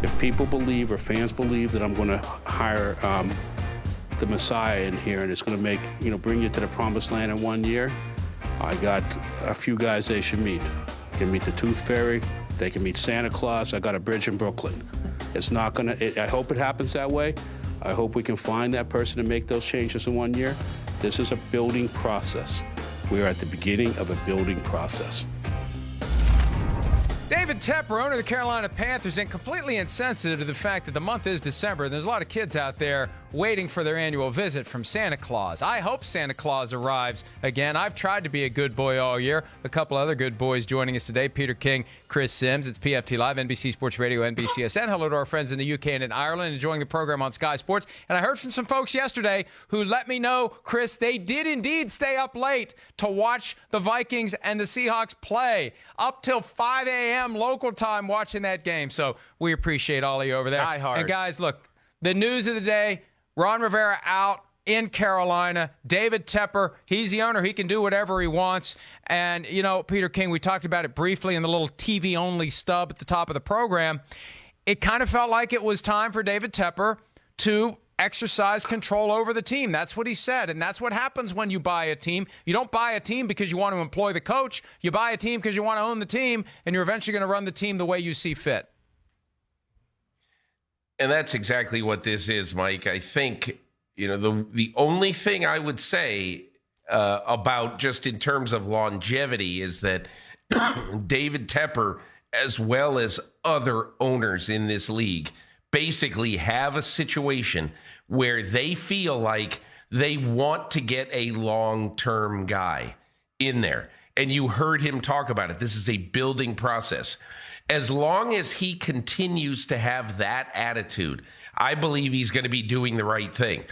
If people believe or fans believe that I'm going to hire the Messiah in here and it's going to make, bring you to the promised land in 1 year, I got a few guys they should meet. They can meet the Tooth Fairy. They can meet Santa Claus. I got a bridge in Brooklyn. It's not going to, I hope it happens that way. I hope we can find that person and make those changes in 1 year. This is a building process. We are at the beginning of a building process. David Tepper, owner of the Carolina Panthers, and completely insensitive to the fact that the month is December and there's a lot of kids out there waiting for their annual visit from Santa Claus. I hope Santa Claus arrives again. I've tried to be a good boy all year. A couple other good boys joining us today, Peter King, Chris Sims. It's PFT Live, NBC Sports Radio, NBCSN. Hello to our friends in the UK and in Ireland enjoying the program on Sky Sports. And I heard from some folks yesterday who let me know, Chris, they did indeed stay up late to watch the Vikings and the Seahawks play up till 5 a.m. local time watching that game. So we appreciate all of you over there. Die hard. And guys, look, the news of the day, Ron Rivera out in Carolina. David Tepper, he's the owner. He can do whatever he wants. And, Peter King, we talked about it briefly in the little TV-only stub at the top of the program. It kind of felt like it was time for David Tepper to exercise control over the team. That's what he said, and that's what happens when you buy a team. You don't buy a team because you want to employ the coach. You buy a team because you want to own the team, and you're eventually going to run the team the way you see fit. And that's exactly what this is, Mike. I think, the only thing I would say about just in terms of longevity is that David Tepper, as well as other owners in this league, basically have a situation where they feel like they want to get a long-term guy in there. And you heard him talk about it. This is a building process. As long as he continues to have that attitude, I believe he's going to be doing the right thing.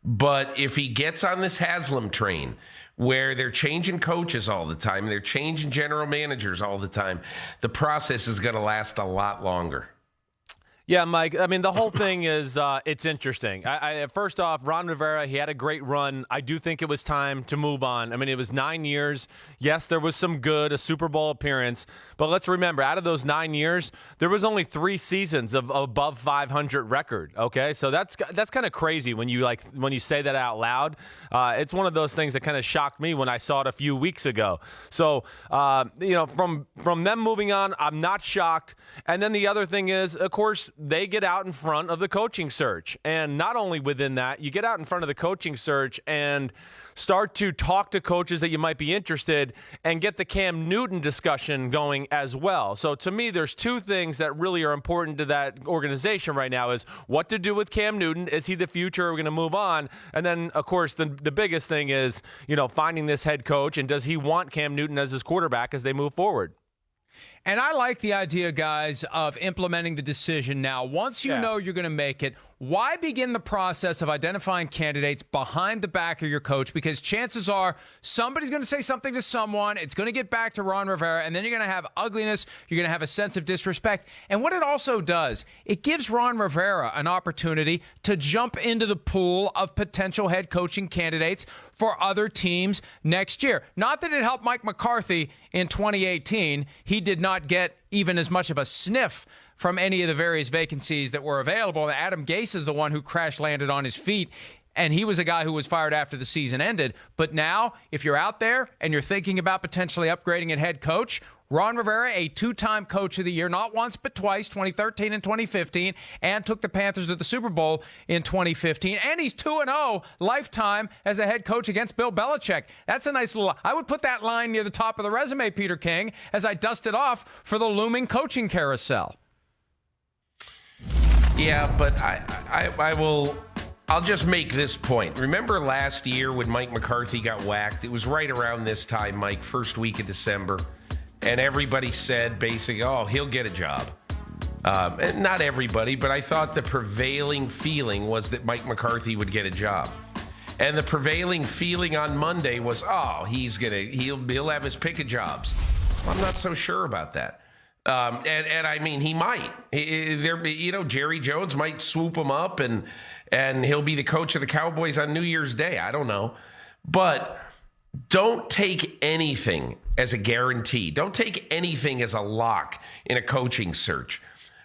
But if he gets on this Haslam train where they're changing coaches all the time, they're changing general managers all the time, the process is going to last a lot longer. Yeah, Mike, I mean, the whole thing is it's interesting. First off, Ron Rivera, he had a great run. I do think it was time to move on. I mean, it was 9 years. Yes, there was some good, a Super Bowl appearance. But let's remember, out of those 9 years, there was only 3 seasons of above 500 record, okay? So that's kind of crazy when you say that out loud. It's one of those things that kind of shocked me when I saw it a few weeks ago. So, from them moving on, I'm not shocked. And then the other thing is, of course, they get out in front of the coaching search. And not only within that, you get out in front of the coaching search and start to talk to coaches that you might be interested and get the Cam Newton discussion going as well. So to me, there's 2 things that really are important to that organization right now is what to do with Cam Newton. Is he the future? Are we going to move on? And then, of course, the biggest thing is, finding this head coach, and does he want Cam Newton as his quarterback as they move forward? And I like the idea, guys, of implementing the decision now. Once you know you're going to make it, why begin the process of identifying candidates behind the back of your coach? Because chances are somebody's going to say something to someone. It's going to get back to Ron Rivera, and then you're going to have ugliness. You're going to have a sense of disrespect. And what it also does, it gives Ron Rivera an opportunity to jump into the pool of potential head coaching candidates for other teams next year. Not that it helped Mike McCarthy in 2018. He did not get even as much of a sniff from any of the various vacancies that were available. Adam Gase is the one who crash landed on his feet, and he was a guy who was fired after the season ended. But now, if you're out there and you're thinking about potentially upgrading at head coach, Ron Rivera, a 2-time coach of the year, not once but twice, 2013 and 2015, and took the Panthers to the Super Bowl in 2015. And he's 2-0 lifetime as a head coach against Bill Belichick. That's a nice little, I would put that line near the top of the resume, Peter King, as I dust it off for the looming coaching carousel. Yeah, but I'll just make this point. Remember last year when Mike McCarthy got whacked? It was right around this time, Mike, first week of December. And everybody said basically, he'll get a job. And not everybody, but I thought the prevailing feeling was that Mike McCarthy would get a job. And the prevailing feeling on Monday was, he'll have his pick of jobs. Well, I'm not so sure about that. And I mean, he might. Jerry Jones might swoop him up and he'll be the coach of the Cowboys on New Year's Day. I don't know. But don't take anything as a guarantee. Don't take anything as a lock in a coaching search.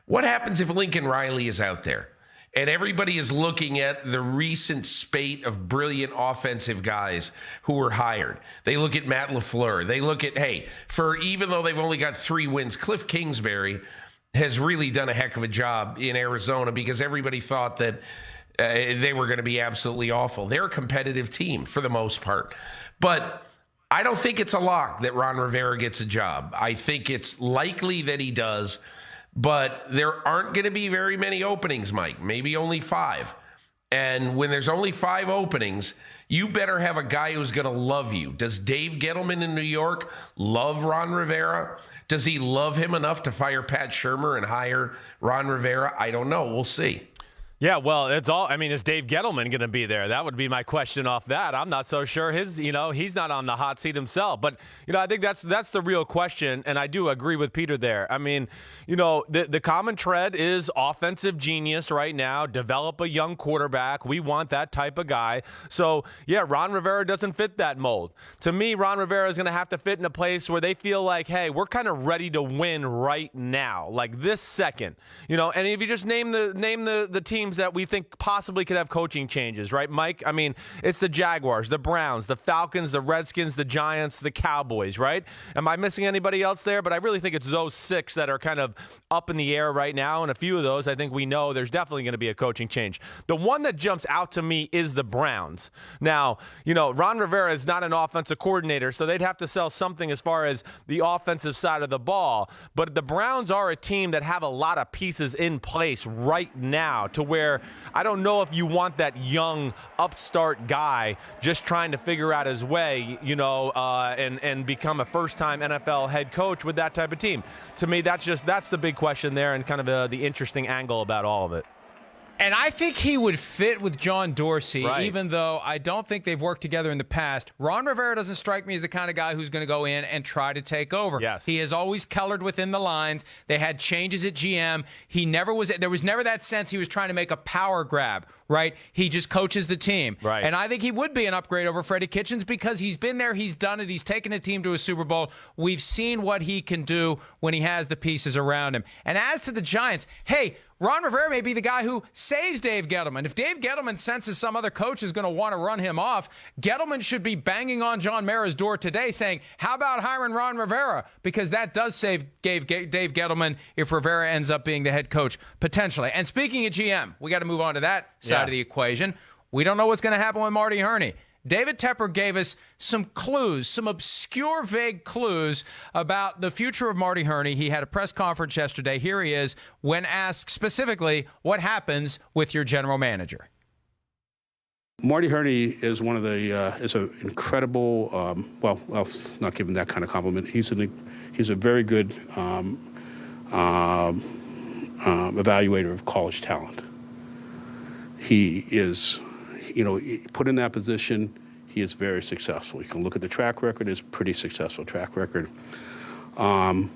What happens if Lincoln Riley is out there? And everybody is looking at the recent spate of brilliant offensive guys who were hired. They look at Matt LaFleur. They look at, even though they've only got 3 wins, Cliff Kingsbury has really done a heck of a job in Arizona because everybody thought that they were going to be absolutely awful. They're a competitive team for the most part. But I don't think it's a lock that Ron Rivera gets a job. I think it's likely that he does. But there aren't going to be very many openings, Mike, maybe only 5. And when there's only 5 openings, you better have a guy who's going to love you. Does Dave Gettleman in New York love Ron Rivera? Does he love him enough to fire Pat Shurmur and hire Ron Rivera? I don't know. We'll see. Yeah, well, is Dave Gettleman going to be there? That would be my question off that. I'm not so sure he's not on the hot seat himself. But, I think that's the real question, and I do agree with Peter there. I mean, the common thread is offensive genius right now, develop a young quarterback. We want that type of guy. So, yeah, Ron Rivera doesn't fit that mold. To me, Ron Rivera is going to have to fit in a place where they feel like, hey, we're kind of ready to win right now, like this second. And if you just name the teams that we think possibly could have coaching changes, right, Mike? I mean, it's the Jaguars, the Browns, the Falcons, the Redskins, the Giants, the Cowboys, right? Am I missing anybody else there? But I really think it's those 6 that are kind of up in the air right now, and a few of those I think we know there's definitely going to be a coaching change. The one that jumps out to me is the Browns. Now, Ron Rivera is not an offensive coordinator, so they'd have to sell something as far as the offensive side of the ball, but the Browns are a team that have a lot of pieces in place right now to where I don't know if you want that young upstart guy just trying to figure out his way, and become a first-time NFL head coach with that type of team. To me, that's the big question there and kind of the interesting angle about all of it. And I think he would fit with John Dorsey, right, even though I don't think they've worked together in the past. Ron Rivera doesn't strike me as the kind of guy who's going to go in and try to take over. Yes. He has always colored within the lines. They had changes at GM. There was never that sense he was trying to make a power grab, right? He just coaches the team. Right. And I think he would be an upgrade over Freddie Kitchens because he's been there, he's done it, he's taken a team to a Super Bowl. We've seen what he can do when he has the pieces around him. And as to the Giants, hey, Ron Rivera may be the guy who saves Dave Gettleman. If Dave Gettleman senses some other coach is going to want to run him off, Gettleman should be banging on John Mara's door today saying, how about hiring Ron Rivera? Because that does save Dave Gettleman if Rivera ends up being the head coach, potentially. And speaking of GM, we got to move on to that side of the equation. We don't know what's going to happen with Marty Hurney. David Tepper gave us some clues, some obscure, vague clues about the future of Marty Hurney. He had a press conference yesterday. Here he is when asked specifically what happens with your general manager. Marty Hurney is one of the is an incredible. I'll not give him that kind of compliment. He's a very good evaluator of college talent. He is. Put in that position, he is very successful. You can look at the track record; it's a pretty successful track record. In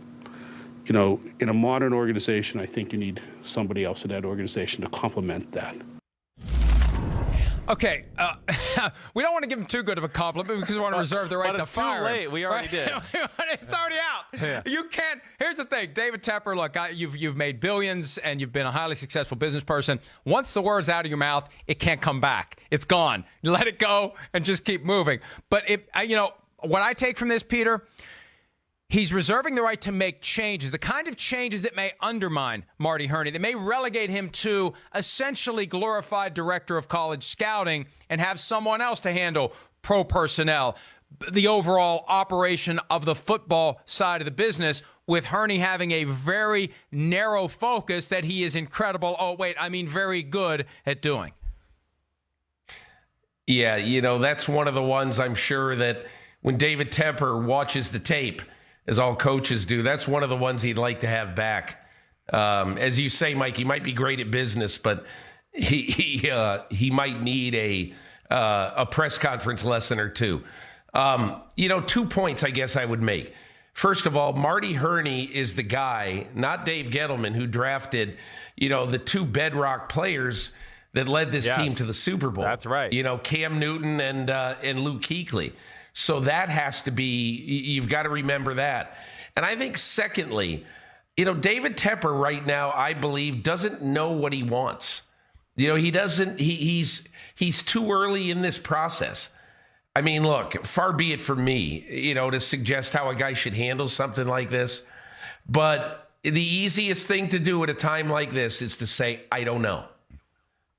a modern organization, I think you need somebody else in that organization to complement that. Okay, we don't want to give him too good of a compliment because we want to reserve the right to fire him. But it's too late. We already did. It's already out. Yeah. You can't. Here's the thing, David Tepper. Look, you've made billions and you've been a highly successful business person. Once the word's out of your mouth, it can't come back. It's gone. Let it go and just keep moving. But what I take from this, Peter. He's reserving the right to make changes, the kind of changes that may undermine Marty Hurney, that may relegate him to essentially glorified director of college scouting and have someone else to handle pro personnel, the overall operation of the football side of the business, with Hurney having a very narrow focus that he is very good at doing. Yeah, that's one of the ones I'm sure that when David Tepper watches the tape, as all coaches do, that's one of the ones he'd like to have back. As you say, Mike, he might be great at business, but he might need a press conference lesson or two. 2 points I guess I would make. First of all, Marty Hurney is the guy, not Dave Gettleman, who drafted, the 2 bedrock players that led this team to the Super Bowl. That's right. Cam Newton and Luke Kuechly. So that has to be, you've got to remember that. And I think secondly, David Tepper right now, I believe, doesn't know what he wants. He doesn't. He's too early in this process. I mean, look, far be it from me, to suggest how a guy should handle something like this. But the easiest thing to do at a time like this is to say, I don't know.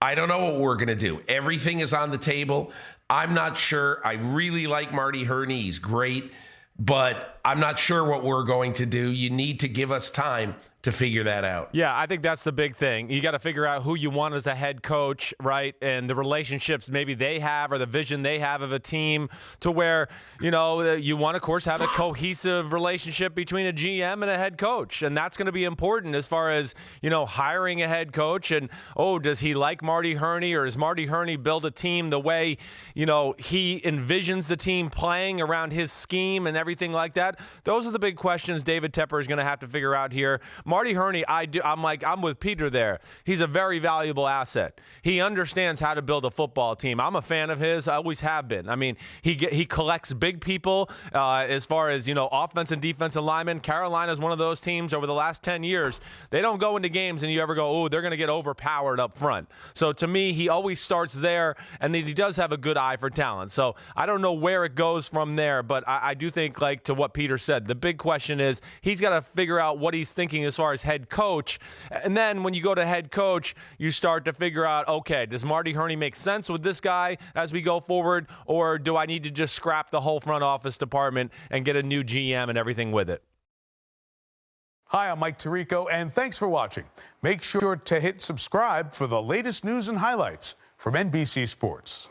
I don't know what we're going to do. Everything is on the table. I'm not sure. I really like Marty Hurney. He's great. But I'm not sure what we're going to do. You need to give us time to figure that out. Yeah, I think that's the big thing. You got to figure out who you want as a head coach, right? And the relationships maybe they have or the vision they have of a team to where, you want, of course, have a cohesive relationship between a GM and a head coach. And that's going to be important as far as, hiring a head coach. And, does he like Marty Hurney, or does Marty Hurney build a team the way, he envisions the team playing around his scheme and everything like that? Those are the big questions David Tepper is going to have to figure out here. Marty Hurney, I'm with Peter there. He's a very valuable asset. He understands how to build a football team. I'm a fan of his. I always have been. I mean, he collects big people as far as, offense and defensive linemen. Carolina is one of those teams over the last 10 years. They don't go into games and you ever go, they're going to get overpowered up front. So to me, he always starts there, and then he does have a good eye for talent. So I don't know where it goes from there, but I do think, like to what Peter said, the big question is he's got to figure out what he's thinking as far as head coach. And then when you go to head coach, you start to figure out, okay, does Marty Hurney make sense with this guy as we go forward, or do I need to just scrap the whole front office department and get a new GM and everything with it? Hi, I'm Mike Tirico, and thanks for watching. Make sure to hit subscribe for the latest news and highlights from NBC Sports.